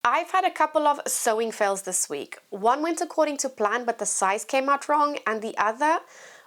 I've had a couple of sewing fails this week. One went according to plan, but the size came out wrong, and the other,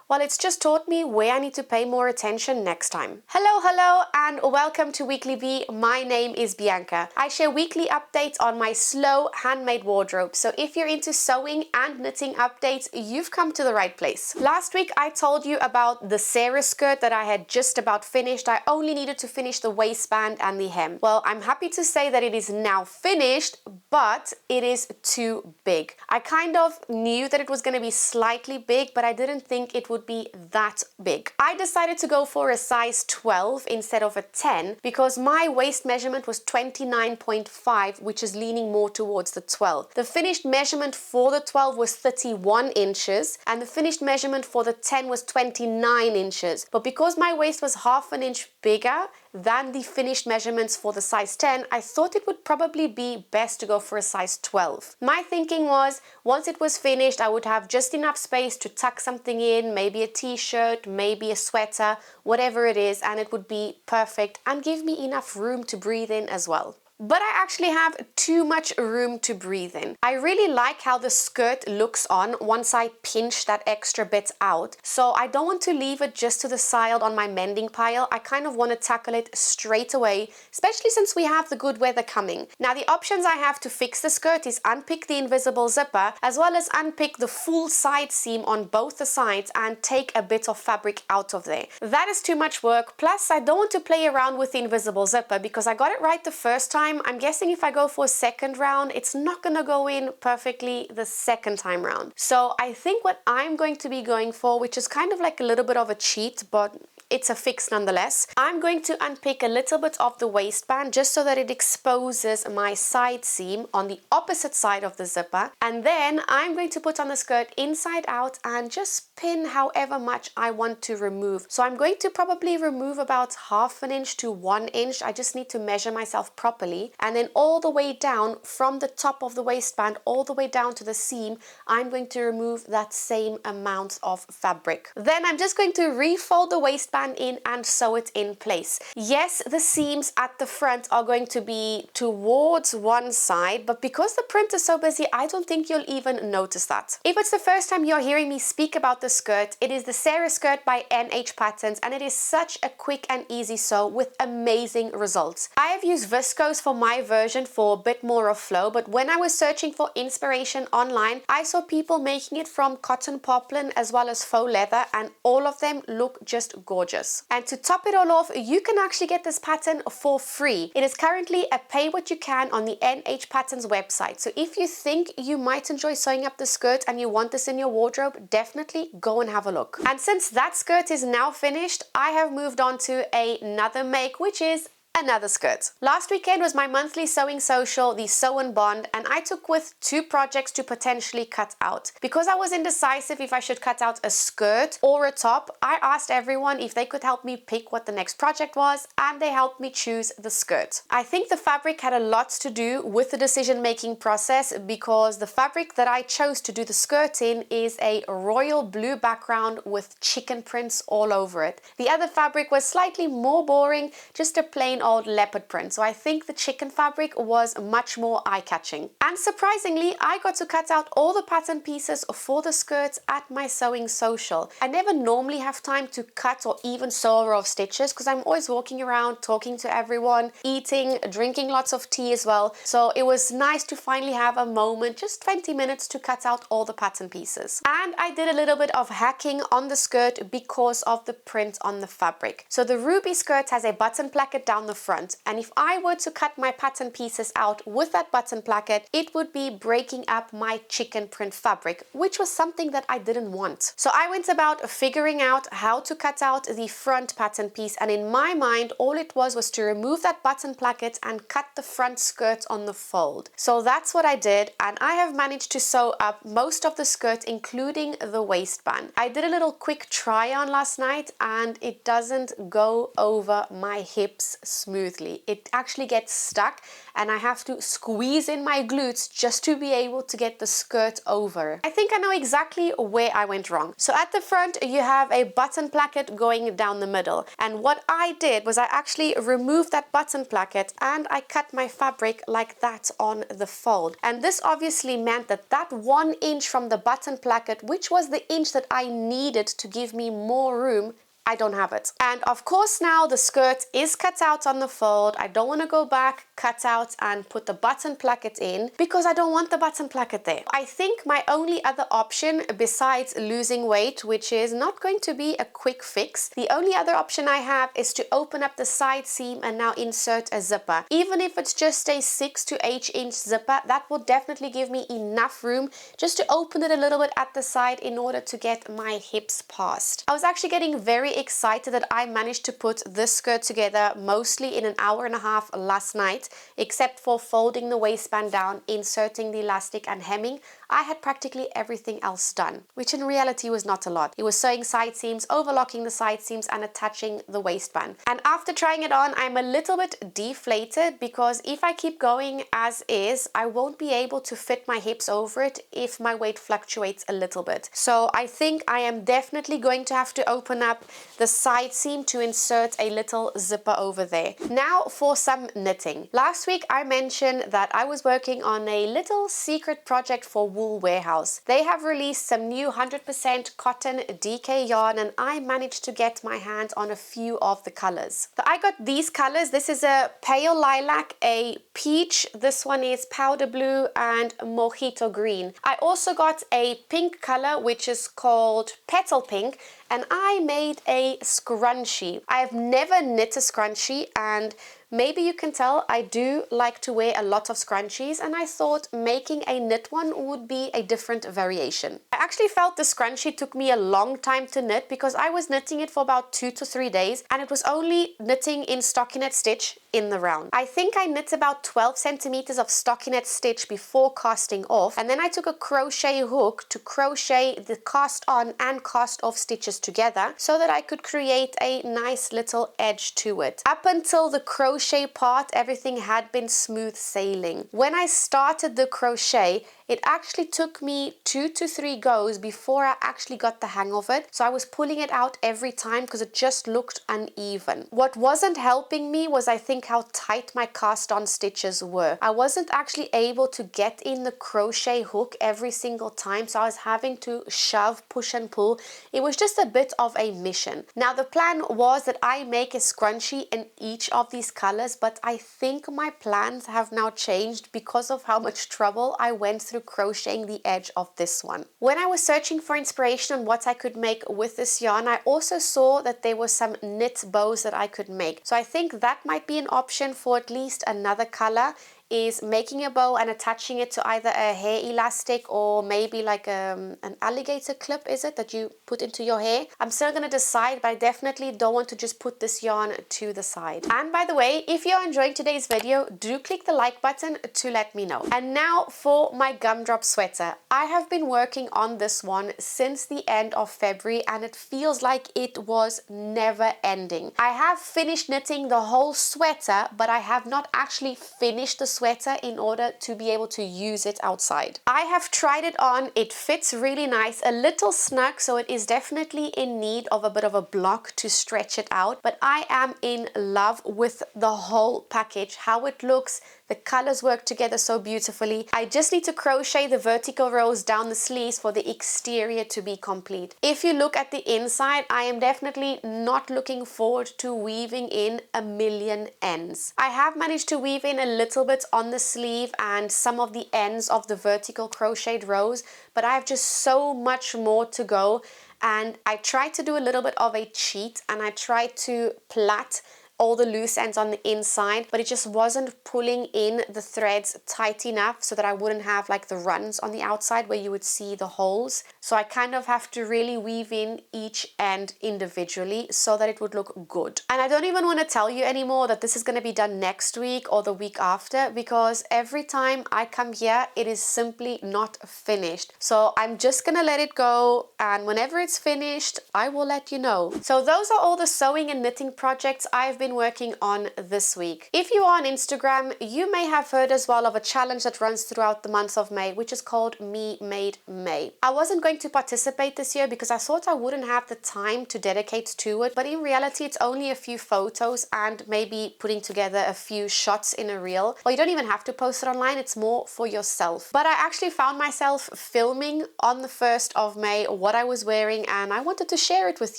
well, it's just taught me where I need to pay more attention next time. Hello, and welcome to Weekly Bee. My name is Bianca. I share weekly updates on my slow handmade wardrobe, so if you're into sewing and knitting updates, you've come to the right place. Last week, I told you about the Sarah skirt that I had just about finished. I only needed to finish the waistband and the hem. Well, I'm happy to say that it is now finished, but it is too big. I kind of knew that it was going to be slightly big, but I didn't think it would be that big. I decided to go for a size 12 instead of a 10 because my waist measurement was 29.5, which is leaning more towards the 12. The finished measurement for the 12 was 31 inches and the finished measurement for the 10 was 29 inches. But because my waist was half an inch bigger than the finished measurements for the size 10, I thought it would probably be best to go for a size 12. My thinking was, once it was finished, I would have just enough space to tuck something in, maybe a t-shirt, maybe a sweater, whatever it is, and it would be perfect and give me enough room to breathe in as well. But I actually have too much room to breathe in. I really like how the skirt looks on once I pinch that extra bit out. So I don't want to leave it just to the side on my mending pile. I kind of want to tackle it straight away, especially since we have the good weather coming. Now the options I have to fix the skirt is unpick the invisible zipper, as well as unpick the full side seam on both the sides and take a bit of fabric out of there. That is too much work. Plus I don't want to play around with the invisible zipper because I got it right the first time. I'm guessing if I go for a second round, it's not gonna go in perfectly the second time round. So I think what I'm going to be going for, which is kind of like a little bit of a cheat, but it's a fix nonetheless. I'm going to unpick a little bit of the waistband just so that it exposes my side seam on the opposite side of the zipper. And then I'm going to put on the skirt inside out and just pin however much I want to remove. So I'm going to probably remove about half an inch to 1 inch. I just need to measure myself properly. And then all the way down from the top of the waistband, all the way down to the seam, I'm going to remove that same amount of fabric. Then I'm just going to refold the waistband in and sew it in place. Yes, the seams at the front are going to be towards one side, but because the print is so busy, I don't think you'll even notice that. If it's the first time you're hearing me speak about the skirt, it is the Sarah skirt by NH Patterns, and it is such a quick and easy sew with amazing results. I have used viscose for my version for a bit more of flow, but when I was searching for inspiration online, I saw people making it from cotton poplin as well as faux leather, and all of them look just gorgeous. And to top it all off, you can actually get this pattern for free. It is currently a pay what you can on the NH Patterns website. So if you think you might enjoy sewing up the skirt and you want this in your wardrobe, definitely go and have a look. And since that skirt is now finished, I have moved on to another make, which is another skirt. Last weekend was my monthly sewing social, the Sew and Bond, and I took with 2 projects to potentially cut out. Because I was indecisive if I should cut out a skirt or a top, I asked everyone if they could help me pick what the next project was, and they helped me choose the skirt. I think the fabric had a lot to do with the decision-making process because the fabric that I chose to do the skirt in is a royal blue background with chicken prints all over it. The other fabric was slightly more boring, just a plain old leopard print. So I think the chicken fabric was much more eye-catching. And surprisingly, I got to cut out all the pattern pieces for the skirts at my sewing social. I never normally have time to cut or even sew a row of stitches because I'm always walking around, talking to everyone, eating, drinking lots of tea as well. So it was nice to finally have a moment, just 20 minutes to cut out all the pattern pieces. And I did a little bit of hacking on the skirt because of the print on the fabric. So the ruby skirt has a button placket down the front, and if I were to cut my pattern pieces out with that button placket, it would be breaking up my chicken print fabric, which was something that I didn't want. So I went about figuring out how to cut out the front pattern piece, and in my mind all it was to remove that button placket and cut the front skirt on the fold. So that's what I did, and I have managed to sew up most of the skirt, including the waistband. I did a little quick try on last night and it doesn't go over my hips smoothly. It actually gets stuck and I have to squeeze in my glutes just to be able to get the skirt over. I think I know exactly where I went wrong. So at the front you have a button placket going down the middle, and what I did was I actually removed that button placket and I cut my fabric like that on the fold. And this obviously meant that that 1 inch from the button placket, which was the inch that I needed to give me more room, I don't have it. And of course now the skirt is cut out on the fold. I don't want to go back, cut out and put the button placket in because I don't want the button placket there. I think my only other option besides losing weight, which is not going to be a quick fix, the only other option I have is to open up the side seam and now insert a zipper. Even if it's just a 6 to 8 inch zipper, that will definitely give me enough room just to open it a little bit at the side in order to get my hips past. I was actually getting very excited that I managed to put this skirt together mostly in an hour and a half last night, except for folding the waistband down, inserting the elastic and hemming. I had practically everything else done, which in reality was not a lot. It was sewing side seams, overlocking the side seams and attaching the waistband. And after trying it on, I'm a little bit deflated because if I keep going as is, I won't be able to fit my hips over it if my weight fluctuates a little bit. So I think I am definitely going to have to open up the side seam to insert a little zipper over there. Now for some knitting. Last week I mentioned that I was working on a little secret project for Wool Warehouse. They have released some new 100% cotton DK yarn and I managed to get my hands on a few of the colors. So I got these colors. This is a pale lilac, a peach, this one is powder blue and mojito green. I also got a pink color which is called petal pink, and I made a scrunchie. I've never knit a scrunchie, and maybe you can tell I do like to wear a lot of scrunchies, and I thought making a knit one would be a different variation. I actually felt the scrunchie took me a long time to knit because I was knitting it for about 2 to 3 days and it was only knitting in stockinette stitch in the round. I think I knit about 12 centimeters of stockinette stitch before casting off, and then I took a crochet hook to crochet the cast on and cast off stitches together so that I could create a nice little edge to it. Up until the crochet part, everything had been smooth sailing. When I started the crochet, it actually took me 2 to 3 goes before I actually got the hang of it. So I was pulling it out every time because it just looked uneven. What wasn't helping me was I think how tight my cast on stitches were. I wasn't actually able to get in the crochet hook every single time, so I was having to shove, push and pull. It was just a bit of a mission. Now the plan was that I make a scrunchie in each of these colors, but I think my plans have now changed because of how much trouble I went through crocheting the edge of this one. When I was searching for inspiration on what I could make with this yarn, I also saw that there were some knit bows that I could make. So I think that might be an option for at least another color, is making a bow and attaching it to either a hair elastic or maybe like an alligator clip, is it, that you put into your hair? I'm still going to decide, but I definitely don't want to just put this yarn to the side. And by the way, if you're enjoying today's video, do click the like button to let me know. And now for my gumdrop sweater. I have been working on this one since the end of February and it feels like it was never ending. I have finished knitting the whole sweater, but I have not actually finished the sweater in order to be able to use it outside. I have tried it on. It fits really nice, a little snug, so it is definitely in need of a bit of a block to stretch it out, but I am in love with the whole package, how it looks. The colors work together so beautifully. I just need to crochet the vertical rows down the sleeves for the exterior to be complete. If you look at the inside, I am definitely not looking forward to weaving in a million ends. I have managed to weave in a little bit on the sleeve and some of the ends of the vertical crocheted rows, but I have just so much more to go. And I tried to do a little bit of a cheat and I tried to plait all the loose ends on the inside, but it just wasn't pulling in the threads tight enough so that I wouldn't have like the runs on the outside where you would see the holes. So I kind of have to really weave in each end individually so that it would look good. And I don't even want to tell you anymore that this is going to be done next week or the week after, because every time I come here it is simply not finished. So I'm just gonna let it go, and whenever it's finished I will let you know. So those are all the sewing and knitting projects I've been been working on this week. If you are on Instagram, you may have heard as well of a challenge that runs throughout the month of May, which is called Me Made May. I wasn't going to participate this year because I thought I wouldn't have the time to dedicate to it, but in reality it's only a few photos and maybe putting together a few shots in a reel. Well, you don't even have to post it online, it's more for yourself. But I actually found myself filming on the 1st of May what I was wearing, and I wanted to share it with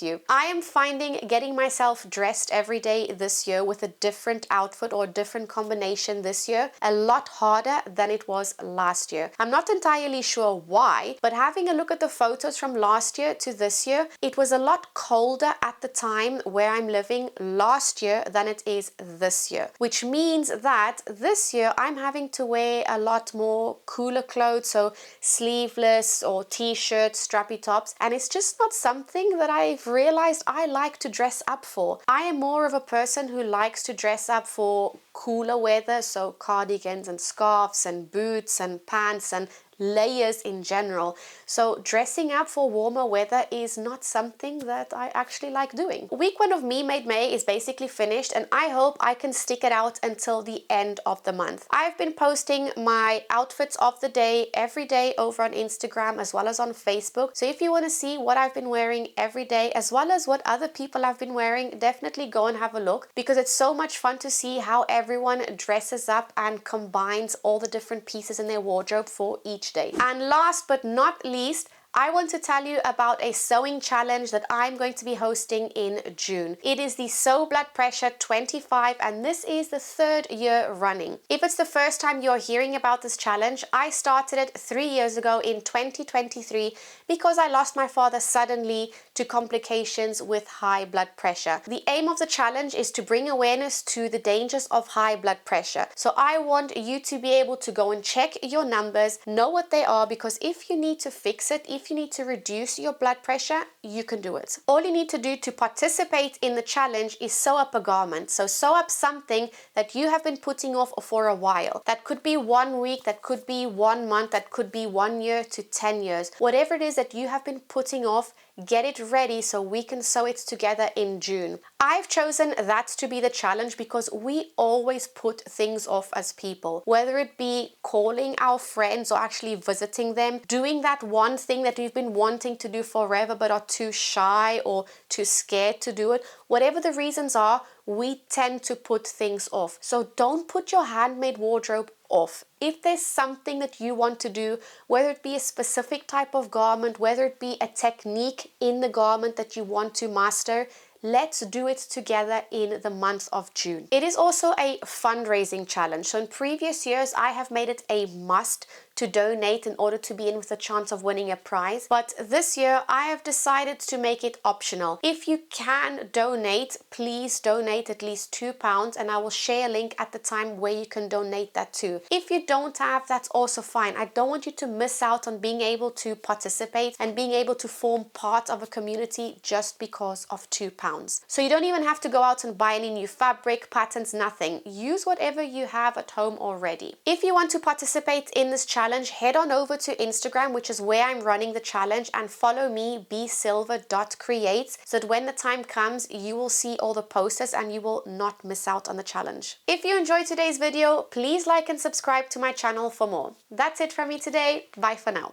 you. I am finding getting myself dressed every day this year with a different outfit or different combination this year a lot harder than it was last year. I'm not entirely sure why, but having a look at the photos from last year to this year, it was a lot colder at the time where I'm living last year than it is this year, which means that this year I'm having to wear a lot more cooler clothes, so sleeveless or t-shirts, strappy tops, and it's just not something that I've realized I like to dress up for. I am more of a person who likes to dress up for cooler weather, so cardigans and scarves and boots and pants and layers in general. So dressing up for warmer weather is not something that I actually like doing. Week 1 of Me Made May is basically finished, and I hope I can stick it out until the end of the month. I've been posting my outfits of the day every day over on Instagram as well as on Facebook. So if you want to see what I've been wearing every day as well as what other people have been wearing, definitely go and have a look, because it's so much fun to see how everyone dresses up and combines all the different pieces in their wardrobe for each day. And last but not least, I want to tell you about a sewing challenge that I'm going to be hosting in June. It is the Sew Blood Pressure 25, and this is the 3rd year running. If it's the first time you're hearing about this challenge, I started it 3 years ago in 2023 because I lost my father suddenly to complications with high blood pressure. The aim of the challenge is to bring awareness to the dangers of high blood pressure. So I want you to be able to go and check your numbers, know what they are, because if you need to fix it, if you need to reduce your blood pressure, you can do it. All you need to do to participate in the challenge is sew up a garment. So sew up something that you have been putting off for a while. That could be 1 week, that could be 1 month, that could be 1 year to 10 years. Whatever it is that you have been putting off, get it ready so we can sew it together in June. I've chosen that to be the challenge because we always put things off as people, whether it be calling our friends or actually visiting them, doing that one thing that we've been wanting to do forever but are too shy or too scared to do it. Whatever the reasons are, we tend to put things off. So don't put your handmade wardrobe off. If there's something that you want to do, whether it be a specific type of garment, whether it be a technique in the garment that you want to master, let's do it together in the month of June. It is also a fundraising challenge. So in previous years, I have made it a must to donate in order to be in with a chance of winning a prize. But this year, I have decided to make it optional. If you can donate, please donate at least £2, and I will share a link at the time where you can donate that too. If you don't have, that's also fine. I don't want you to miss out on being able to participate and being able to form part of a community just because of £2. So you don't even have to go out and buy any new fabric, patterns, nothing. Use whatever you have at home already. If you want to participate in this challenge, head on over to Instagram, which is where I'm running the challenge, and follow me, BeeSilva.creates, so that when the time comes, you will see all the posters and you will not miss out on the challenge. If you enjoyed today's video, please like and subscribe to my channel for more. That's it from me today. Bye for now.